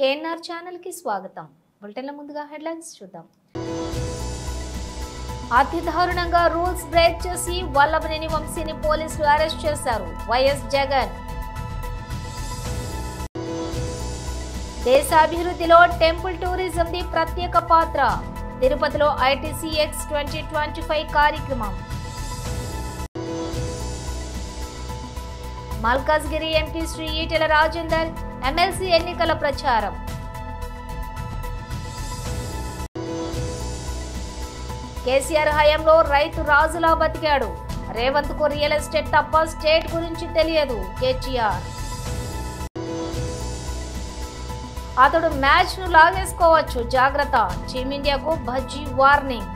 KNR channel కి స్వాగతం. బులెటిన్ల ముందుగా హెడ్లైన్స్ చూద్దాం. అతి దారుణంగా రూల్స్ బ్రేక్ చేసి వల్లభనేని వంశీని పోలీసులు అరెస్ట్ చేశారు. వైఎస్ జగన్. దేశాభివృద్ధిలో టెంపుల్ టూరిజంది ప్రత్యేక పాత్ర. తిరుపతిలో ITCX 2025 కార్యక్రమం. మల్కాజ్గిరి ఎంపీ శ్రీ ఈటెల రాజేందర్ ఎమ్మెల్సీ ఎన్నికల ప్రచారం. కేసీఆర్ హయాంలో రైతు రాజులా బతికాడు. రేవంత్ కు రియల్ ఎస్టేట్ తప్ప స్టేట్ గురించి తెలియదు. కేటీఆర్. అతడు మ్యాచ్ ను లాగేసుకోవచ్చు, జాగ్రత్త. టీమిండియాకు భజ్జీ వార్నింగ్.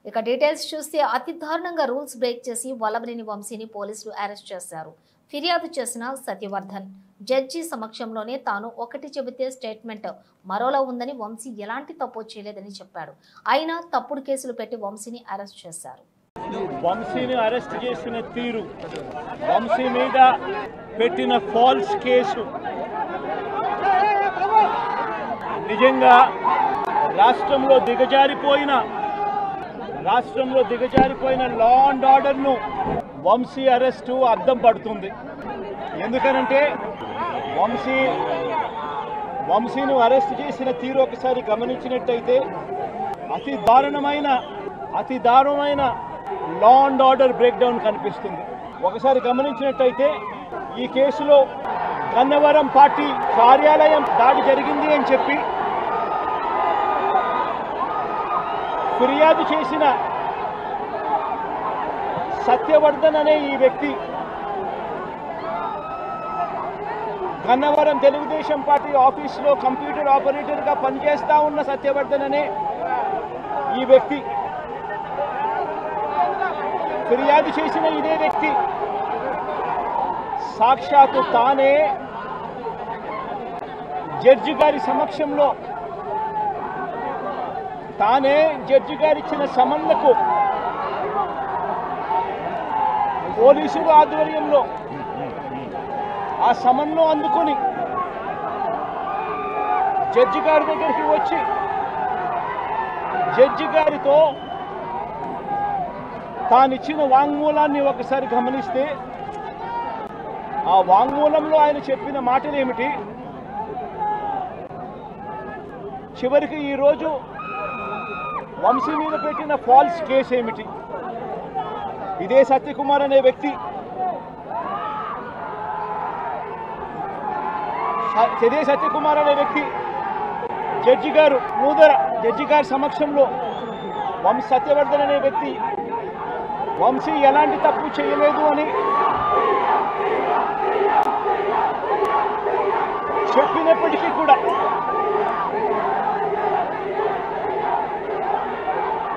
ఇక డీటెయిల్స్ చూస్తే అతి దారుణంగా రూల్స్ బ్రేక్ చేసి వల్లభనేని వంశీని పోలీసులు అరెస్ట్ చేశారు. ఫిర్యాదు చేసిన సత్యవర్ధన్ జడ్జి సమక్షంలోనే తాను ఒకటి చెబితే స్టేట్మెంట్ మరోలా ఉందని, వంశీ ఎలాంటి తప్పు చేయలేదని చెప్పాడు. అయినా తప్పుడు కేసులు పెట్టి వంశీని అరెస్ట్ చేశారు. వంశీని అరెస్ట్ చేసిన తీరు, వంశీ మీద పెట్టిన ఫాల్స్ కేసు నిజంగా రాష్ట్రంలో దిగజారిపోయిన లా అండ్ ఆర్డర్ను వంశీ అరెస్టు అద్దం పడుతుంది. ఎందుకనంటే వంశీను అరెస్ట్ చేసిన తీరు ఒకసారి గమనించినట్టయితే అతి దారుణమైన law and order break down కనిపిస్తుంది. ఒకసారి గమనించినట్టయితే ఈ కేసులో గన్నవరం పార్టీ కార్యాలయం దాడి జరిగింది అని చెప్పి ఫిర్యాదు చేసిన సత్యవర్ధన్ అనే ఈ వ్యక్తి, గన్నవరం తెలుగుదేశం పార్టీ ఆఫీసులో కంప్యూటర్ ఆపరేటర్గా పనిచేస్తా ఉన్న సత్యవర్ధన్ అనే ఈ వ్యక్తి, ఫిర్యాదు చేసిన ఇదే వ్యక్తి సాక్షాత్తు తానే జడ్జి గారి సమక్షంలో జడ్జి గారు ఇచ్చిన సమన్లకు పోలీసుల ఆధ్వర్యంలో ఆ సమన్ను అందుకొని జడ్జి గారి దగ్గరికి వచ్చి జడ్జి గారితో తానిచ్చిన వాంగ్మూలాన్ని ఒకసారి గమనిస్తే ఆ వాంగ్మూలంలో ఆయన చెప్పిన మాటలు ఏమిటి, చివరికి ఈరోజు వంశీ మీద పెట్టిన ఫాల్స్ కేసు ఏమిటి, ఇదే సత్యకుమార్ అనే వ్యక్తి జడ్జి గారి సమక్షంలో సత్యవర్ధన్ అనే వ్యక్తి వంశీ ఎలాంటి తప్పు చేయలేదు అని చెప్పినప్పటికీ కూడా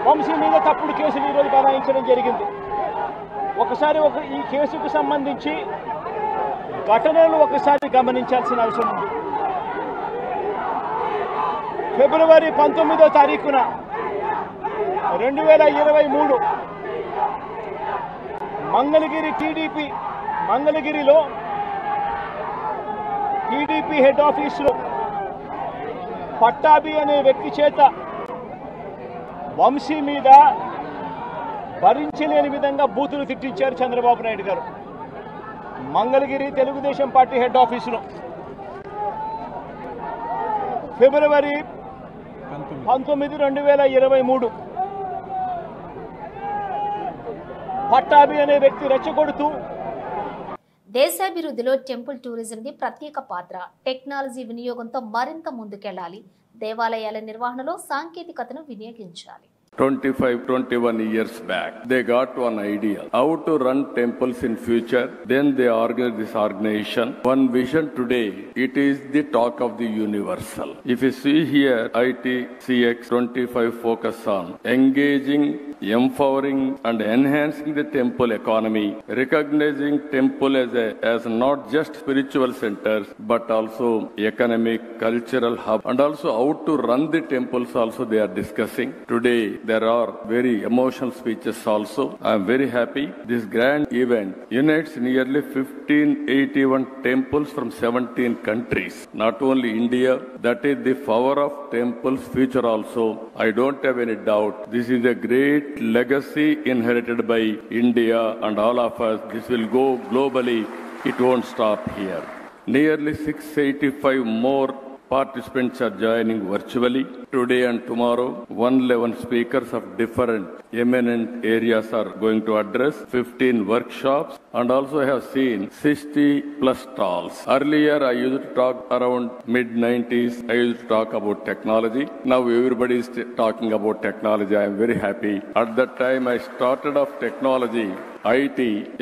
వంశీ మీద తప్పుడు కేసులు ఈరోజు బనాయించడం జరిగింది. ఒకసారి ఈ కేసుకు సంబంధించి ఘటనలు ఒకసారి గమనించాల్సిన అవసరం ఉంది. ఫిబ్రవరి 19వ తారీఖున 2023 మంగళగిరిలో టీడీపీ హెడ్ ఆఫీసులో పట్టాభి అనే వ్యక్తి చేత వంశీ మీద భరించలేని విధంగా బూతులు తిట్టించారు చంద్రబాబు నాయుడు గారు. మంగళగిరి తెలుగుదేశం పార్టీ హెడ్ ఆఫీసులో ఫిబ్రవరి 19, 2023 పట్టాభి అనే వ్యక్తి రెచ్చగొడుతూ దేశాభివృద్ధిలో టెంపుల్ టూరిజంది ప్రత్యేక పాత్ర, టెక్నాలజీ వినియోగంతో మరింత ముందుకెళ్లాలి, దేవాలయాల నిర్వహణలో సాంకేతికతను వినియోగించాలి. 21 years back, they got one idea how to run temples in future. Then they organized this organization. One vision today, it is the talk of the universal. If you see here, ITCX 25 focus on engaging empowering and enhancing the temple economy, recognizing temple as not just spiritual centers but also economic, cultural hub, and also how to run the temples also they are discussing. Today there are very emotional speeches also. I am very happy. This grand event unites nearly 1581 temples from 17 countries. Not only India, that is the power of temples future also. I don't have any doubt. This is a great legacy inherited by India and all of us. This will go globally. It won't stop here. Nearly 685 more participants are joining virtually. Today and tomorrow, 111 speakers of different eminent areas are going to address 15 workshops, and also I have seen 60 plus stalls. Earlier, I used to talk around mid-90s. I used to talk about technology. Now everybody is talking about technology. I am very happy. At that time, I started off technology, IT.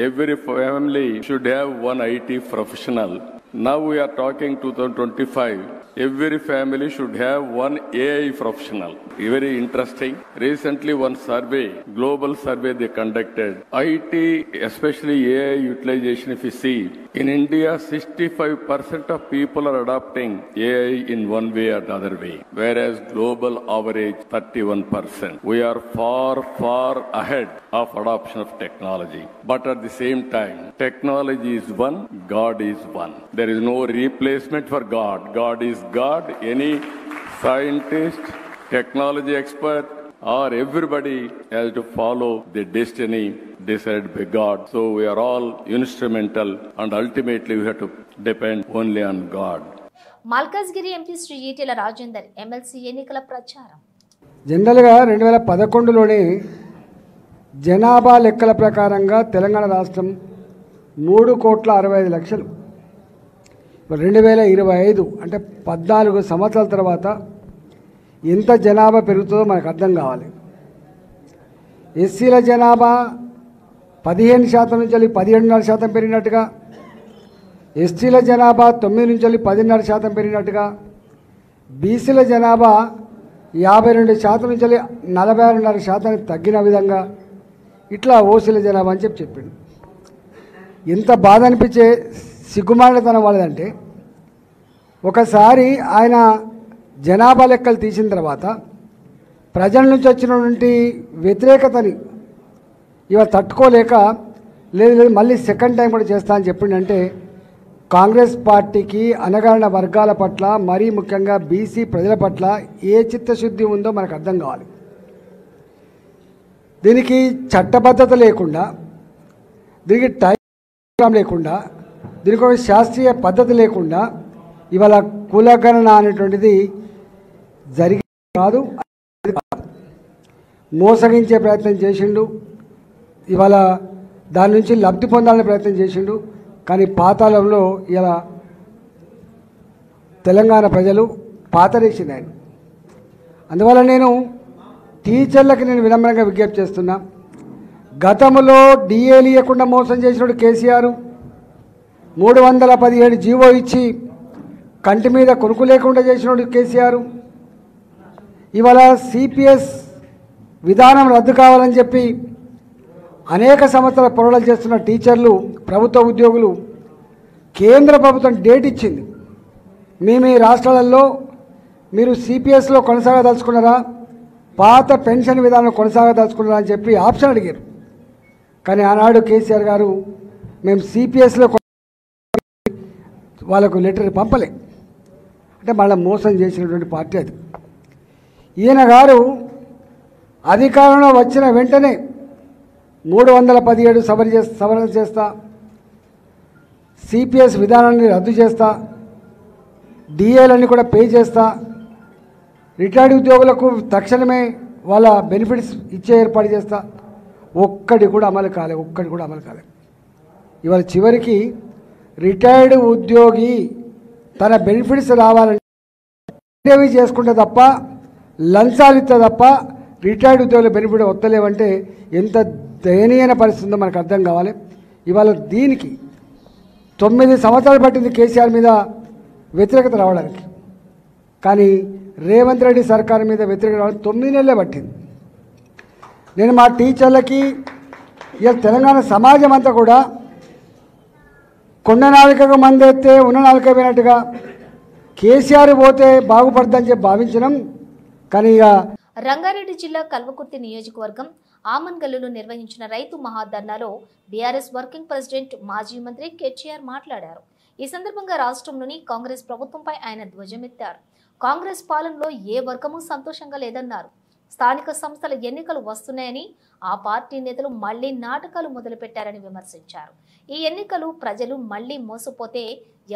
Every family should have one IT professional. Now we are talking 2025. Every family should have one AI professional. Very interesting. Recently, one survey, global survey they conducted. IT, especially AI utilization, if you see, in India, 65% of people are adopting AI in one way or the other way, whereas global average 31%. We are far, far ahead of adoption of technology. But at the same time, technology is one, God is one. There is no replacement for God. God is God. Any scientist, technology expert, or everybody has to follow the destiny decided by God. So we are all instrumental, and ultimately we have to depend only on God. Malkajgiri MP Shri Etela Rajender MLC ఎన్నికల ప్రచారం. జనరల్గా 2011లోనే జనాభా లెక్కల ప్రకారంగా తెలంగాణ రాష్ట్రం 3,65,00,000. 2025 అంటే 14 సంవత్సరాల తర్వాత ఎంత జనాభా పెరుగుతుందో మనకు అర్థం కావాలి. ఎస్సీల జనాభా 15% నుంచి 17.5% పెరిగినట్టుగా, ఎస్టీల జనాభా 9 నుంచి 10.5% పెరిగినట్టుగా, బీసీల జనాభా 52% నుంచి 46.5% తగ్గిన విధంగా ఇట్లా ఓసీల జనాభా అని చెప్పిండు. ఎంత బాధ అనిపించే సిగ్గుమాలితనం వాళ్ళదంటే, ఒకసారి ఆయన జనాభా లెక్కలు తీసిన తర్వాత ప్రజల నుంచి వచ్చినటువంటి వ్యతిరేకతని ఇవాళ తట్టుకోలేక లేదు మళ్ళీ సెకండ్ టైం కూడా చేస్తా అని చెప్పిండంటే, కాంగ్రెస్ పార్టీకి అణగారిన వర్గాల పట్ల, మరీ ముఖ్యంగా బీసీ ప్రజల పట్ల ఏ చిత్తశుద్ధి ఉందో మనకు అర్థం కావాలి. దీనికి చట్టబద్ధత లేకుండా, దీనికి టైం లేకుండా, దీనికి ఒక శాస్త్రీయ పద్ధతి లేకుండా ఇవాళ కులగణన అనేటువంటిది జరిగి కాదు, మోసగించే ప్రయత్నం చేసిండు. ఇవాళ దాని నుంచి లబ్ధి పొందాలనే ప్రయత్నం చేసిండు. కానీ పాతాళంలో ఇలా తెలంగాణ ప్రజలు పాతరేసింది ఆయన. అందువల్ల నేను టీచర్లకు వినమ్రంగా విజ్ఞప్తి చేస్తున్నా. గతంలో డిఏలు ఇవ్వకుండా మోసం చేసినప్పుడు కేసీఆర్ 317 జీవో ఇచ్చి కంటి మీద కొనుక్కు లేకుండా చేసినప్పుడు కేసీఆర్. ఇవాళ సిపిఎస్ విధానం రద్దు కావాలని చెప్పి అనేక సంవత్సరాల పోరాటాలు చేస్తున్న టీచర్లు, ప్రభుత్వ ఉద్యోగులు, కేంద్ర ప్రభుత్వం డేట్ ఇచ్చింది. మీ రాష్ట్రాలలో మీరు సిపిఎస్లో కొనసాగదలుచుకున్నారా, పాత పెన్షన్ విధానం కొనసాగదలుచుకున్నారా అని చెప్పి ఆప్షన్ అడిగారు. కానీ ఆనాడు కేసీఆర్ గారు మేము సిపిఎస్లో వాళ్ళకు లెటర్ పంపలే. అంటే మళ్ళీ మోసం చేసినటువంటి పార్టీ అది. ఈయన గారు అధికారంలో వచ్చిన వెంటనే 317 సవరణ చేస్తా, సిపిఎస్ విధానాన్ని రద్దు చేస్తా, డిఏలన్నీ కూడా పే చేస్తా, రిటైర్డ్ ఉద్యోగులకు తక్షణమే వాళ్ళ బెనిఫిట్స్ ఇచ్చే ఏర్పాటు చేస్తా. ఒక్కటి కూడా అమలు కాలే. ఇవాళ చివరికి రిటైర్డ్ ఉద్యోగి తన బెనిఫిట్స్ రావాలంటే చేసుకుంటే తప్ప, లంచాలు ఇస్తే తప్ప రిటైర్డ్ ఉద్యోగుల బెనిఫిట్ వస్తలేవంటే ఎంత దయనీయమైన పరిస్థితి ఉందో మనకు అర్థం కావాలి. ఇవాళ దీనికి 9 సంవత్సరాలు పట్టింది కేసీఆర్ మీద వ్యతిరేకత రావడానికి. కానీ రేవంత్ రెడ్డి సర్కారు మీద వ్యతిరేకత రావడానికి 9 నెలలే పట్టింది. నేను మా టీచర్లకి ఇక తెలంగాణ సమాజం అంతా కూడా కొండ నాలుకకు మందెత్తే ఉన్న నాలుక పోయినట్టుగా కేసీఆర్ పోతే బాగుపడదని చెప్పి భావించినాం. కానీ ఇక రంగారెడ్డి జిల్లా కల్వకుర్తి నియోజకవర్గం ఆమన్గల్లులో నిర్వహించిన రైతు మహాధర్నాలో బీఆర్ఎస్ వర్కింగ్ ప్రెసిడెంట్ మాజీ మంత్రి కేటీఆర్ మాట్లాడారు. ఈ సందర్భంగా రాష్ట్రంలోని కాంగ్రెస్ ప్రభుత్వంపై ఆయన ధ్వజమెత్తారు. కాంగ్రెస్ పాలనలో ఏ వర్గము సంతోషంగా లేదన్నారు. స్థానిక సంస్థల ఎన్నికలు వస్తున్నాయని ఆ పార్టీ నేతలు మళ్లీ నాటకాలు మొదలుపెట్టారని విమర్శించారు. ఈ ఎన్నికలు ప్రజలు మళ్లీ మోసపోతే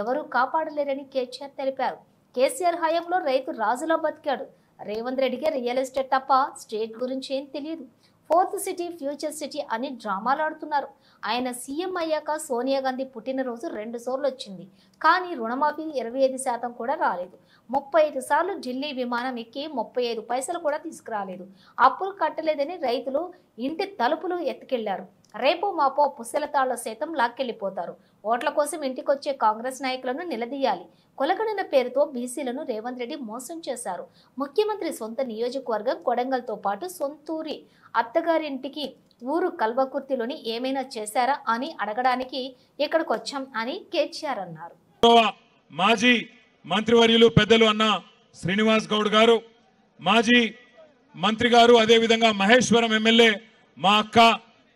ఎవరూ కాపాడలేరని కేటీఆర్ తెలిపారు. కేసీఆర్ హయాంలో రైతు రాజులా బతికాడు. రేవంత్ రెడ్డికి రియల్ ఎస్టేట్ తప్ప స్టేట్ గురించి ఏం తెలియదు. ఫోర్త్ సిటీ, ఫ్యూచర్ సిటీ అని డ్రామాలు ఆడుతున్నారు. ఆయన సీఎం అయ్యాక సోనియా గాంధీ పుట్టినరోజు 2 సార్లు వచ్చింది. కానీ రుణమాఫీ 25% కూడా రాలేదు. 35 సార్లు ఢిల్లీ విమానం ఎక్కి 35 పైసలు కూడా తీసుకురాలేదు. అప్పులు కట్టలేదని రైతులు ఇంటి తలుపులు ఎత్తుకెళ్లారు. రేపో మాపో పుస్తెలతాళ్ల సైతం లాక్కెళ్లిపోతారు. ఓట్ల కోసం ఇంటికొచ్చే కాంగ్రెస్ నాయకులను నిలదీయాలి. కొలగడన పేరుతో బీసీలను రేవంత్ రెడ్డి మోసం చేశారు. ముఖ్యమంత్రి సొంత నియోజకవర్గం కొడంగల్తో పాటు సొంతూరి అత్తగారింటికి ఊరు కల్వకుర్తిలోని ఏమైనా చేశారా అని అడగడానికి ఇక్కడికి వచ్చాం అని కేటీఆర్ అన్నారు. మాజీ మంత్రివర్యులు పెద్దలు అన్న శ్రీనివాస్ గౌడ్ గారు, మాజీ మంత్రి గారు, అదేవిధంగా మహేశ్వరం ఎమ్మెల్యే మా అక్క,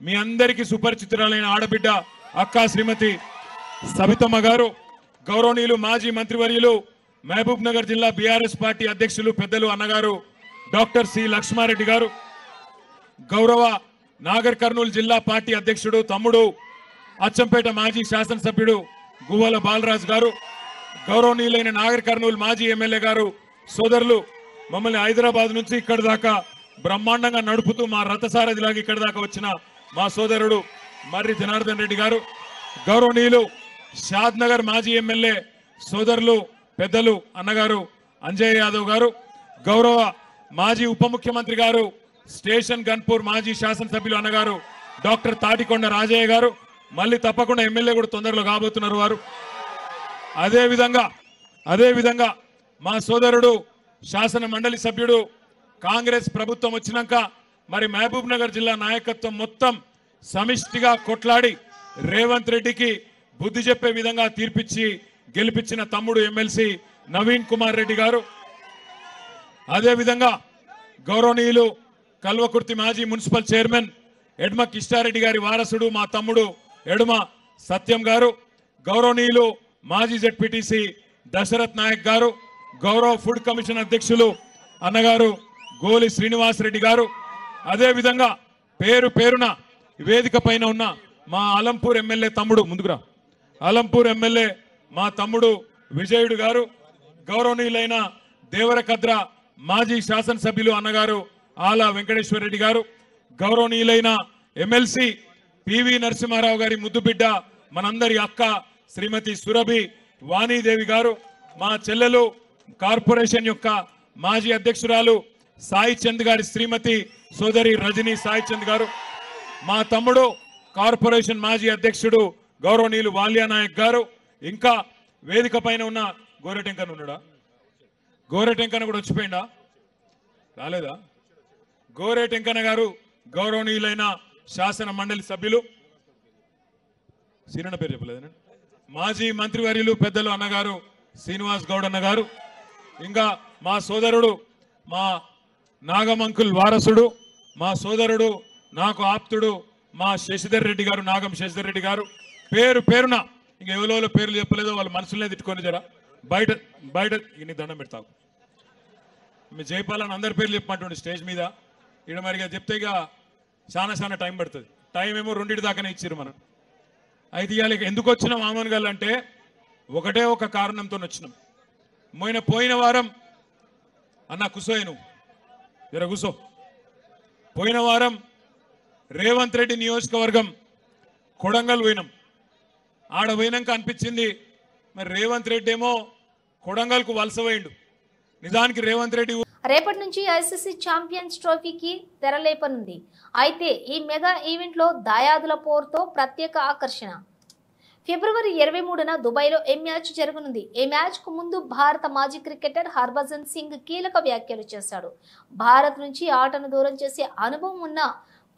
మీ అందరికీ సుపరిచితురాలైన ఆడబిడ్డ అక్క శ్రీమతి సబితమ్మ గారు, గౌరవనీయులు మాజీ మంత్రివర్యులు మహబూబ్ నగర్ జిల్లా బీఆర్ఎస్ పార్టీ అధ్యక్షులు పెద్దలు అన్నగారు డాక్టర్ సి లక్ష్మారెడ్డి గారు, గౌరవ నాగర్ కర్నూలు జిల్లా పార్టీ అధ్యక్షుడు తమ్ముడు అచ్చంపేట మాజీ శాసనసభ్యుడు గువ్వల బాలరాజు గారు, గౌరవనీయులైన నాగర్ కర్నూలు మాజీ ఎమ్మెల్యే గారు, సోదరులు, మమ్మల్ని హైదరాబాద్ నుంచి ఇక్కడి దాకా బ్రహ్మాండంగా నడుపుతూ మా రథసారథిలాగా ఇక్కడి దాకా వచ్చిన మా సోదరుడు మర్రి జనార్దన్ రెడ్డి గారు, గౌరవనీయులు షాద్ నగర్ మాజీ ఎమ్మెల్యే సోదరులు పెద్దలు అన్నగారు అంజయ్ యాదవ్ గారు, గౌరవ మాజీ ఉప ముఖ్యమంత్రి గారు, స్టేషన్ గన్పూర్ మాజీ శాసనసభ్యులు అన్నగారు డాక్టర్ తాటికొండ రాజయ్య గారు, మళ్ళీ తప్పకుండా ఎమ్మెల్యే కూడా తొందరలో కాబోతున్నారు వారు. అదేవిధంగా మా సోదరుడు శాసన మండలి సభ్యుడు, కాంగ్రెస్ ప్రభుత్వం వచ్చినాక మరి మహబూబ్ నగర్ జిల్లా నాయకత్వం మొత్తం సమిష్టిగా కొట్లాడి రేవంత్ రెడ్డికి బుద్ధి చెప్పే విధంగా తీర్పిచ్చి గెలిపించిన తమ్ముడు ఎమ్మెల్సీ నవీన్ కుమార్ రెడ్డి గారు, అదేవిధంగా గౌరవనీయులు కల్వకుర్తి మాజీ మున్సిపల్ చైర్మన్ ఎడమ కిష్టారెడ్డి గారి వారసుడు మా తమ్ముడు ఎడమ సత్యం గారు, గౌరవనీయులు మాజీ జెడ్పీటీసీ దశరథ్ నాయక్ గారు, గౌరవ ఫుడ్ కమిషన్ అధ్యక్షులు అన్నగారు గోలి శ్రీనివాస్ రెడ్డి గారు, అదేవిధంగా పేరు పేరున వేదిక పైన ఉన్న మా అలంపూర్ ఎమ్మెల్యే తమ్ముడు, ముందుకురా, అలంపూర్ ఎమ్మెల్యే మా తమ్ముడు విజయుడు గారు, గౌరవనీయులైన దేవరకద్ర మాజీ శాసనసభ్యులు అన్నగారు ఆలా వెంకటేశ్వర రెడ్డి గారు, గౌరవనీయులైన ఎమ్మెల్సీ పివి నరసింహారావు గారి ముద్దుబిడ్డ మనందరి అక్క శ్రీమతి సురభి వాణీదేవి గారు, మా చెల్లెలు కార్పొరేషన్ యొక్క మాజీ అధ్యక్షురాలు సాయి చంద్ గారి శ్రీమతి సోదరి రజనీ సాయి చంద్ గారు, మా తమ్ముడు కార్పొరేషన్ మాజీ అధ్యక్షుడు గౌరవనీయులు వాల్యా నాయక్ గారు, ఇంకా వేదిక పైన ఉన్న గోరెటెంకన్ ఉన్నాడా? గోరెటెంకన కూడా వచ్చిపోయిందా? రాలేదా? గోరెటెంకన గారు, గౌరవనీయులైన శాసన మండలి సభ్యులు, సీనన్న పేరు చెప్పలేదండి, మాజీ మంత్రివర్యులు పెద్దలు అన్నగారు శ్రీనివాస్ గౌడ్ అన్నగారు, ఇంకా మా సోదరుడు మా నాగమంకుల్ వారసుడు, మా సోదరుడు నాకు ఆప్తుడు మా శశిధర్ రెడ్డి గారు, నాగం శశిధర్ రెడ్డి గారు, పేరు పేరున ఇంక ఎవరో పేర్లు చెప్పలేదో వాళ్ళ మనసులే తిట్టుకొని జరా బయట ఇన్ని దండం పెడతావు. మీ జైపాలని అందరి పేర్లు చెప్పమంటుండే స్టేజ్ మీద, ఇక్కడ మరిగా చెప్తే ఇక చాలా టైం పడుతుంది. టైం ఏమో 2 దాకానే ఇచ్చారు మనం. అయితే ఇవాళ ఎందుకు వచ్చినాం ఆమన్గల్ అంటే ఒకటే ఒక కారణంతో వచ్చినాం. పోయిన వారం అన్న కుసోయ్ నువ్వు జర కూసో, పోయిన వారం రేవంత్ రెడ్డి నియోజకవర్గం కొడంగల్ పోయినాం. ఆడ పోయినాక అనిపించింది మరి రేవంత్ రెడ్డి ఏమో కొడంగల్కు వలస పోయిండు. నిజానికి రేవంత్ రెడ్డి రేపటి నుంచి ఐసీసీ ఛాంపియన్స్ ట్రోఫీకి తెరలేపనుంది. అయితే ఈ మెగా ఈవెంట్లో దాయాదుల పోరుతో ప్రత్యేక ఆకర్షణ. ఫిబ్రవరి 23న దుబాయ్లో ఈ మ్యాచ్ జరగనుంది. ఈ మ్యాచ్కు ముందు భారత మాజీ క్రికెటర్ హర్భజన్ సింగ్ కీలక వ్యాఖ్యలు చేశాడు. భారత్ నుంచి ఆటను దూరం చేసే అనుభవం ఉన్న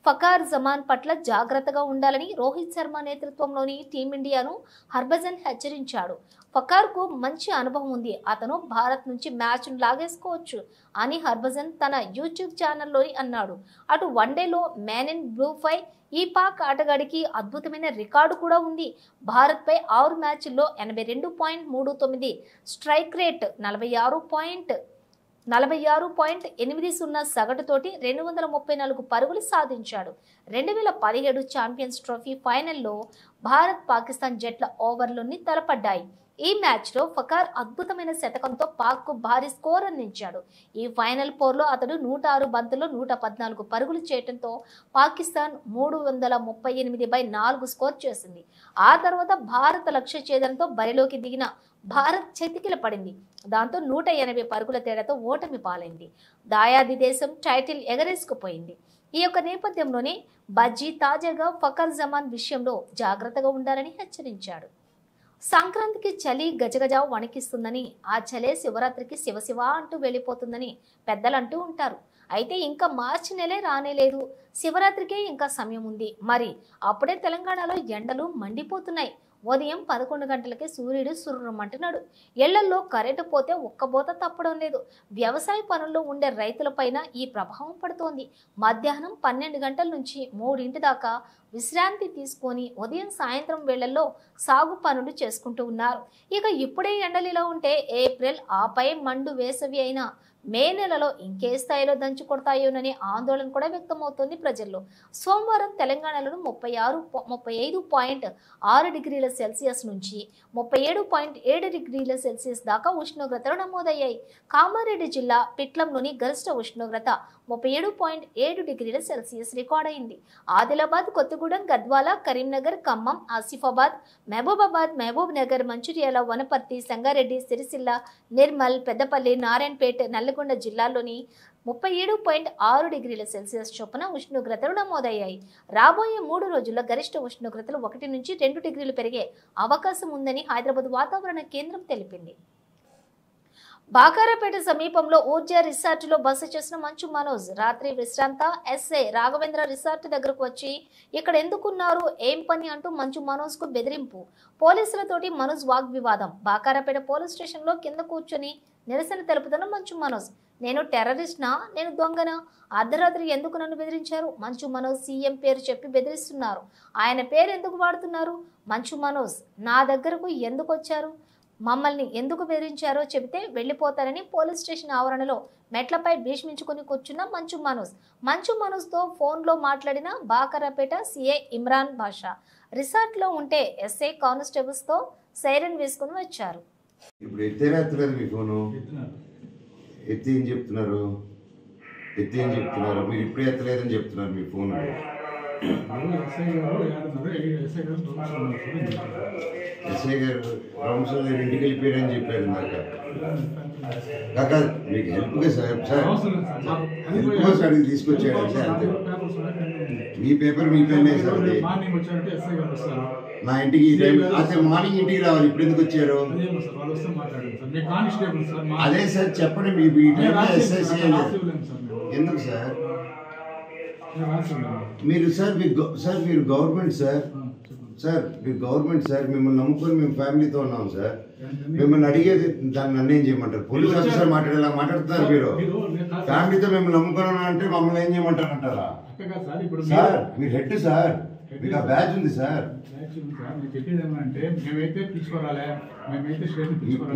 ఫకార్ జమాన్ పట్ల జాగ్రత్తగా ఉండాలని రోహిత్ శర్మ నేతృత్వంలోని టీమిండియాను హర్భజన్ హెచ్చరించాడు. ఫకార్కు మంచి అనుభవం ఉంది, అతను భారత్ నుంచి మ్యాచ్ను లాగేసుకోవచ్చు అని హర్భజన్ తన యూట్యూబ్ ఛానల్లోని అన్నాడు. అటు వన్డేలో మ్యాన్ ఇన్ బ్లూపై ఈ పాక్ ఆటగాడికి అద్భుతమైన రికార్డు కూడా ఉంది. భారత్పై 6 మ్యాచ్ల్లో 82.39 స్ట్రైక్ రేట్, 46.80 సగటుతోటి 234 పరుగులు సాధించాడు. 2017 ఛాంపియన్స్ ట్రోఫీ ఫైనల్లో భారత్ పాకిస్తాన్ జట్ల ఓవర్లోని తలపడ్డాయి. ఈ మ్యాచ్లో ఫకార్ అద్భుతమైన శతకంతో పాక్కు భారీ స్కోర్ అందించాడు. ఈ ఫైనల్ పోర్లో అతడు 106 బంతుల్లో 114 పరుగులు చేయడంతో పాకిస్తాన్ 338/4 స్కోర్ చేసింది. ఆ తర్వాత భారత లక్ష్య ఛేదనతో బరిలోకి దిగిన భారత్ చేతికిల పడింది. దాంతో 180 పరుగుల తేడాతో ఓటమి పాలైంది. దాయాది దేశం టైటిల్ ఎగరేసుకుపోయింది. ఈ యొక్క నేపథ్యంలోనే బజ్జీ తాజాగా ఫకర్ జమాన్ విషయంలో జాగ్రత్తగా ఉండాలని హెచ్చరించాడు. సంక్రాంతికి చలి గజగజ వణికిస్తుందని, ఆ చలే శివరాత్రికి శివశివ అంటూ వెళ్ళిపోతుందని పెద్దలు అంటూ ఉంటారు. అయితే ఇంకా మార్చి నెలే రానేలేదు, శివరాత్రికే ఇంకా సమయం ఉంది. మరి అప్పుడే తెలంగాణలో ఎండలు మండిపోతున్నాయి. ఉదయం 11 గంటలకే సూర్యుడు సుర్రుమంటున్నాడు. ఇళ్లలో కరెంటు పోతే ఒక్కబోత తప్పడం లేదు. వ్యవసాయ పనుల్లో ఉండే రైతులపైన ఈ ప్రభావం పడుతోంది. మధ్యాహ్నం 12 గంటల నుంచి 3 దాకా విశ్రాంతి తీసుకొని ఉదయం సాయంత్రం వేళల్లో సాగు పనులు చేసుకుంటూ ఉన్నారు. ఇక ఇప్పుడే ఎండలిలో ఉంటే ఏప్రిల్ ఆపై మండు వేసవి అయిన మే నెలలో ఇంకే స్థాయిలో దంచి కొడతాయోననే ఆందోళన కూడా వ్యక్తమవుతోంది ప్రజల్లో. సోమవారం తెలంగాణలో 35.6 డిగ్రీల సెల్సియస్ నుంచి 37.7 డిగ్రీల సెల్సియస్ దాకా ఉష్ణోగ్రతలు నమోదయ్యాయి. కామారెడ్డి జిల్లా పిట్లంలోని గరిష్ట ఉష్ణోగ్రత 37.7 డిగ్రీల సెల్సియస్ రికార్డైంది. ఆదిలాబాద్, కొత్తగూడెం, గద్వాల, కరీంనగర్, ఖమ్మం, ఆసిఫాబాద్, మహబూబాబాద్, మహబూబ్ నగర్, మంచిర్యాల, వనపర్తి, సంగారెడ్డి, సిరిసిల్ల, నిర్మల్, పెద్దపల్లి, నారాయణపేట, నల్లగొండ జిల్లాల్లోని 37.6 డిగ్రీల సెల్సియస్ చొప్పున ఉష్ణోగ్రతలు నమోదయ్యాయి. రాబోయే 3 రోజుల్లో గరిష్ట ఉష్ణోగ్రతలు 1 నుంచి 2 డిగ్రీలు పెరిగే అవకాశం ఉందని హైదరాబాద్ వాతావరణ కేంద్రం తెలిపింది. బాకారపేట సమీపంలో ఊర్జా రిసార్టులో బస చేసిన మంచు మనోజ్ రాత్రి విశ్రాంత ఎస్ఐ రాఘవేంద్ర రిసార్ట్ దగ్గరకు వచ్చి ఇక్కడ ఎందుకున్నారు, ఏం పని అంటూ మంచు మనోజ్ కు బెదిరింపు. పోలీసులతోటి మనోజ్ వాగ్వివాదం. బాకారపేట పోలీస్ స్టేషన్ లో కింద కూర్చొని నిరసన తెలుపుతున్న మంచు మనోజ్, నేను టెర్రరిస్ట్నా, నేను దొంగనా, అర్ధరాత్రి ఎందుకు నన్ను బెదిరించారు? మంచు మనోజ్ సీఎం పేరు చెప్పి బెదిరిస్తున్నారు. ఆయన పేరు ఎందుకు వాడుతున్నారు? మంచు మనోజ్ నా దగ్గరకు ఎందుకు వచ్చారు, మమ్మల్ని ఎందుకు బెదిరించారో చెబితే వెళ్లిపోతారని పోలీస్ స్టేషన్ ఆవరణలో మెట్లపై భీష్మించుకుని కూర్చున్న మంచు మనోజ్తో ఫోన్లో మాట్లాడిన బాకారపేట సిఐ ఇమ్రాన్ బాషా రిసార్ట్లో ఉంటే ఎస్ఐ కానిస్టేబుల్స్తో సైరన్ వేసుకుని వచ్చారు. ఇప్పుడు ఎత్తేలేదు మీ ఫోను, ఎత్తి ఏం చెప్తున్నారు మీరు ఇప్పుడే ఎత్తలేదని చెప్తున్నారు మీ ఫోన్. ఎస్ఐ గారు రౌండ్స్ ఇంటికి వెళ్ళిపోయారని చెప్పారు కాక మీకు హెల్ప్గా సార్ హెల్ప్ కోసం అడిగి తీసుకొచ్చాడు సార్. అంతే మీ పేపర్ మీ పెన్నే సార్. అది నా ఇంటికి ఈ టైం అసలు మార్నింగ్ ఇంటికి రావాలి, ఇప్పుడు ఎందుకు వచ్చారు? అదే సార్ చెప్పండి, మీ ఎస్ఐసి ఎందుకు సార్ మీరు మీరు గవర్నమెంట్ మీరు గవర్నమెంట్ సార్, మిమ్మల్ని నమ్ముకొని మేము ఫ్యామిలీతో ఉన్నాం సార్. మిమ్మల్ని అడిగేది దాన్ని నన్ను ఏం చేయమంటారు? పోలీస్ ఆఫీసర్ మాట్లాడేలా మాట్లాడుతున్నారు మీరు. ఫ్యామిలీతో మిమ్మల్ని నమ్ముకున్నా అంటే మమ్మల్ని ఏం చేయమంటారు అంటారా? సార్ మీరు హెడ్ సార్, మీకు ఆ బ్యాచ్ ఉంది సార్.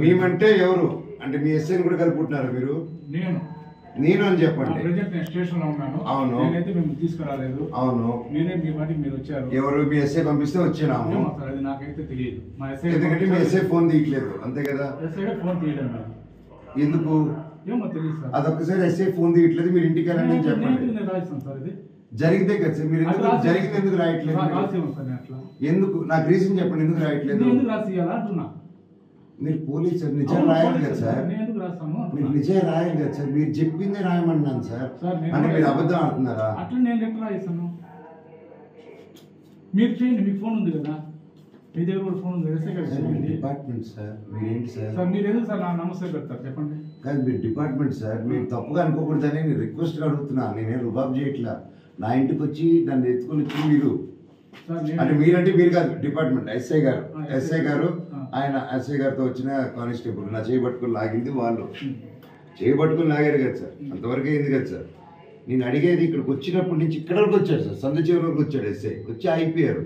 మేమంటే ఎవరు అంటే మీ ఎస్ఐని కూడా కలుపుకుంటున్నారు మీరు? నేను అని చెప్పండి. అవును అవును, ఎవరు మీ ఎస్ఐ పంపిస్తే వచ్చినాము. ఎందుకంటే మీ ఎస్ఐ ఫోన్ తీయట్లేదు అంతే కదా? ఎందుకు అదొక్కసారి ఎస్ఐ ఫోన్ తీయట్లేదు, మీరు ఇంటికి వెళ్ళండి అని చెప్పండి. జరిగితే కదా సార్, మీరు జరిగింది ఎందుకు రాయట్లేదు? ఎందుకు నాకు రీజన్ చెప్పండి, ఎందుకు రాయట్లేదు? మీరు పోలీస్ సార్, నిజం రాయాలి కదా సార్, మీరు నిజం రాయాలి కదా సార్. మీరు చెప్పిందే రాయమన్నాను సార్, అంటే మీరు అబద్ధం ఆడుతున్నారా? అట్లా నేను లెటర్ రాయిస్తాను, మీరు చేయండి, మీకు ఫోన్ ఉంది కదా. మీ దగ్గర కూడా ఫోన్ ఉంది ఎస్ఐ గారు సార్ మీరు డిపార్ట్మెంట్ సార్ మీరేంటి సార్ సార్ మీరు ఎందుకు సార్ నా నమస్తే పెడతారు చెప్పండి కాదు మీరు డిపార్ట్మెంట్ సార్ మీరు తప్పుగా అనుకోకూడదని నేను రిక్వెస్ట్గా అడుగుతున్నా నేనేం రుబాబ్ చేయట్లా నా ఇంటికి వచ్చి నన్ను ఎత్తుకొని వచ్చి మీరు అంటే మీరంటే మీరు కాదు డిపార్ట్మెంట్ ఎస్ఐ గారు ఆయన ఎస్ఐ గారితో వచ్చిన కానిస్టేబుల్ నా చేయబట్టుకుని లాగింది వాళ్ళు చేయబట్టుకుని లాగారు కదా సార్ అంతవరకు అయింది కదా సార్ నేను అడిగేది ఇక్కడికి వచ్చినప్పటి నుంచి ఇక్కడ వరకు వచ్చాడు సార్ సంద చివరి వరకు వచ్చాడు ఎస్ఐ వచ్చి అయిపోయారు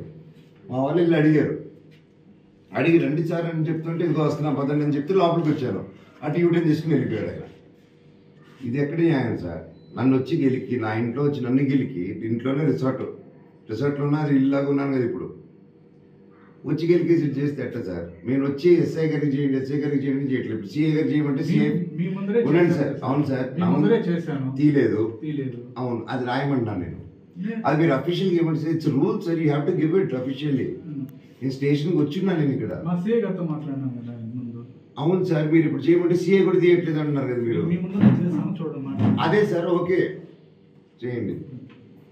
మా వాళ్ళు వీళ్ళు అడిగి రండి సార్ అని చెప్తుంటే ఇదిగో వస్తున్నా పదండి అని చెప్తే లోపలికి వచ్చాను అటు యూటర్న్ తీసుకుని వెళ్ళిపోయాడు ఆయన ఇది ఎక్కడ న్యాయం సార్ నన్ను వచ్చి గెలికి నా ఇంట్లో వచ్చి నన్ను గెలికి ఇంట్లోనే రిసార్ట్లో ఉన్నా అది ఇల్లాగా ఉన్నాను కదా ఇప్పుడు వచ్చి గెలికేసి చేస్తే ఎట్లా సార్ నేను వచ్చి ఎస్ఐ గారికి చేయండి చేయట్లేదు సిఐ గారికి చేయమంటే సిఐ ఉండండి సార్ అవును సార్ తీయలేదు అవును అది రాయమంటున్నాను నేను అది మీరు అఫీషియల్గా ఏమంటే it's rule sir you have to give it officially నేను స్టేషన్కి వచ్చిన్నాను నేను ఇక్కడ అవును సార్ మీరు ఇప్పుడు చేయమంటే సిఐ కూడా తీయట్లేదు అంటున్నారు కదా మీరు అదే సార్ ఓకే చేయండి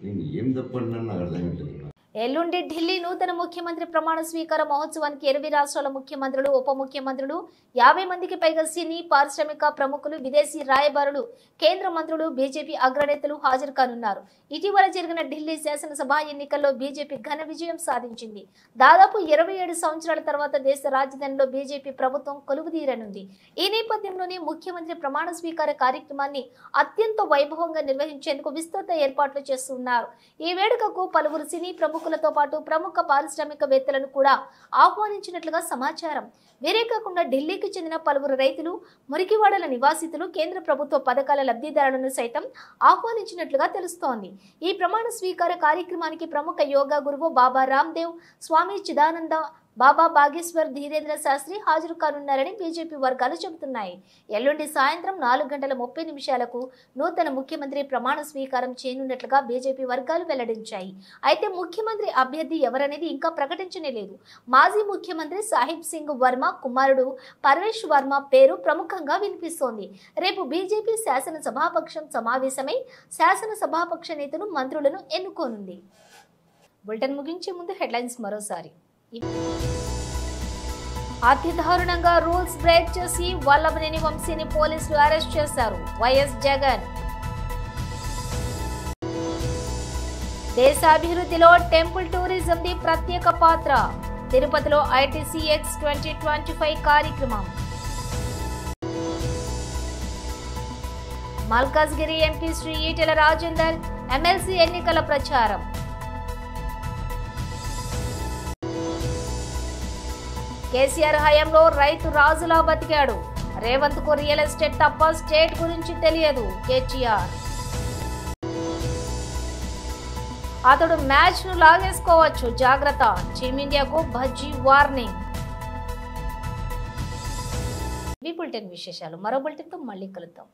నేను ఏం తప్పంటున్నాను నాకు అర్థం కావట్లేదు ఎల్లుండి ఢిల్లీ నూతన ముఖ్యమంత్రి ప్రమాణ స్వీకార మహోత్సవానికి 20 రాష్ట్రాల ముఖ్యమంత్రులు ఉప ముఖ్యమంత్రులు 50 మందికి పైగా సినీ పారిశ్రామిక ప్రముఖులు విదేశీ రాయబారులు కేంద్ర మంత్రులు బీజేపీ అగ్రనేతలు హాజరు కానున్నారు. ఇటీవల జరిగిన ఢిల్లీ శాసనసభ ఎన్నికల్లో బీజేపీ ఘన విజయం సాధించింది. దాదాపు 27 సంవత్సరాల తర్వాత దేశ రాజధానిలో బీజేపీ ప్రభుత్వం కొలువుదీరనుంది. ఈ నేపథ్యంలోనే ముఖ్యమంత్రి ప్రమాణ స్వీకార కార్యక్రమాన్ని అత్యంత వైభవంగా నిర్వహించేందుకు విస్తృత ఏర్పాట్లు చేస్తున్నారు. ఈ వేడుకకు పలువురు సినీ ప్రముఖులతో పాటు ప్రముఖ పారిశ్రామికవేత్తలను కూడా ఆహ్వానించినట్లుగా సమాచారం. వీరే కాకుండా ఢిల్లీకి చెందిన పలువురు రైతులు, మురికివాడల నివాసితులు, కేంద్ర ప్రభుత్వ పథకాల లబ్ధిదారులను సైతం ఆహ్వానించినట్లుగా తెలుస్తోంది. ఈ ప్రమాణ స్వీకార కార్యక్రమానికి ప్రముఖ యోగా గురువు బాబా రామ్దేవ్, స్వామి చిదానంద, బాబా బాగేశ్వర్ ధీరేంద్ర శాస్త్రి హాజరు కానున్నారని బీజేపీ వర్గాలు చెబుతున్నాయి. ఎల్లుండి సాయంత్రం 4:30 నూతన ముఖ్యమంత్రి ప్రమాణ స్వీకారం చేయనున్నట్లుగా బీజేపీ వర్గాలు వెల్లడించాయి. అయితే ముఖ్యమంత్రి అభ్యర్థి ఎవరనేది ఇంకా ప్రకటించనే లేదు. మాజీ ముఖ్యమంత్రి సాహిబ్ సింగ్ వర్మ కుమారుడు పర్వేష్ వర్మ పేరు ప్రముఖంగా వినిపిస్తోంది. రేపు బీజేపీ శాసనసభాపక్షం సమావేశమై శాసనసభాపక్ష నేతను, మంత్రులను ఎన్నుకోనుంది. బులెటిన్ ముగించే ముందు హెడ్లైన్స్ మరోసారి. అతి దారుణంగా రూల్స్ బ్రేక్ చేసి వల్లభనేని వంశీని పోలీసులు అరెస్ట్ చేశారు. వైఎస్ జగన్. దేశాభివృద్ధిలో టెంపుల్ టూరిజంది ప్రత్యేక పాత్ర. తిరుపతిలో ITCX 2025 కార్యక్రమం. మల్కాజ్గిరి ఎంపీ శ్రీ ఈటెల రాజేందర్ ఎమ్మెల్సీ ఎన్నికల ప్రచారం. కేసీఆర్ హయాంలో రైతు రాజులా బతికాడు. రేవంత్ కు రియల్ ఎస్టేట్ తప్ప స్టేట్ గురించి తెలియదు. కేటీఆర్. అతడు మ్యాచ్ ను లాగేసుకోవచ్చు, జాగ్రత్త. టీమిండియాకు భజ్జీ వార్నింగ్. బులెటిన్ విశేషాలు మరో బులెటిన్ తో మళ్ళీ కలుద్దాం.